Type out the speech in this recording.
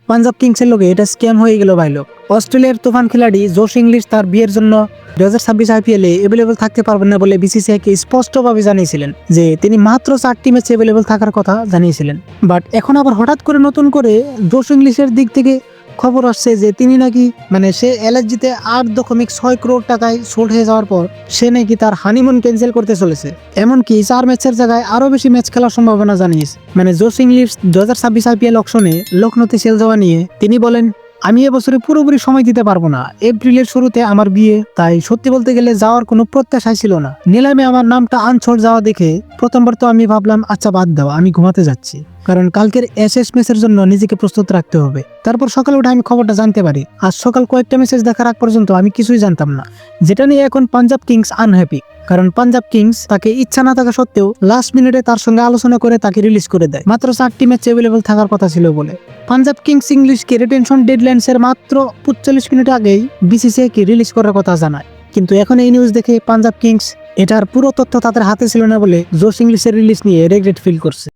পাঞ্জাব কিংসের লোকে এটা স্ক্যাম হয়ে গেল ভাই লোক। অস্ট্রেলিয়ার তুফান খেলাড়ি জোশ ইংলিশ তার বিয়ের জন্য 2026 আইপিএলে অ্যাভেলেবল থাকতে পারবেন না বলে বিসিসিআইকে স্পষ্টভাবে জানিয়েছিলেন যে তিনি মাত্র 4টি ম্যাচে অ্যাভেলেবল থাকার কথা জানিয়েছিলেন। বাট এখন আবার হঠাৎ করে নতুন করে জোশ ইংলিশের দিক থেকে খবর আসছে যে তিনি নাকি সে এলএসজিতে 8.6 করোড় টাকায় সোল্ড হয়ে যাওয়ার পর সে নাকি তার হানিমুন ক্যান্সেল করতে চলেছে। এমনকি 4 ম্যাচের জায়গায় আরো বেশি ম্যাচ খেলার সম্ভাবনা জানিয়েছে। জোশ ইংলিশ 2026 আইপিএল অকশনে লখনৌতে সেল যাওয়া নিয়ে তিনি বলেন, আমি এবছরে পুরোপুরি সময় দিতে পারবো না। এপ্রিলের শুরুতে আমার বিয়ে, তাই সত্যি বলতে গেলে যাওয়ার কোনো প্রত্যাশাই ছিল না। নিলামে আমার নামটা আনছোড় যাওয়া দেখে প্রথমবার তো আমি ভাবলাম আচ্ছা বাদ দাও, আমি ঘুমাতে যাচ্ছি, কারণ কালকের এসএস ম্যাচের জন্য নিজেকে প্রস্তুত রাখতে হবে। তারপর সকালে উঠে আমি খবরটা জানতে পারি। আজ সকাল কয়েকটা মেসেজ দেখার আগ পর্যন্ত আমি কিছুই জানতাম না, যেটা নিয়ে এখন পাঞ্জাব কিংস আনহ্যাপি। কারণ পাঞ্জাব কিংস তাকে ইচ্ছা না থাকা সত্ত্বেও লাস্ট মিনিটে তার সঙ্গে আলোচনা করে তাকে রিলিজ করে দেয়, মাত্র 4টি ম্যাচ অ্যাভেলেবল থাকার কথা ছিল বলে। পাঞ্জাব কিংস ইংলিশকে রিটেনশন ডেডলাইন্সের মাত্র 45 মিনিট আগেই বিসিসিআইকে রিলিজ করার কথা জানায়। কিন্তু এখন এই নিউজ দেখে পাঞ্জাব কিংস এটার পুরো তথ্য তাদের হাতে ছিল না বলে জোশ ইংলিশের রিলিজ নিয়ে রেগ্রেট ফিল করছে।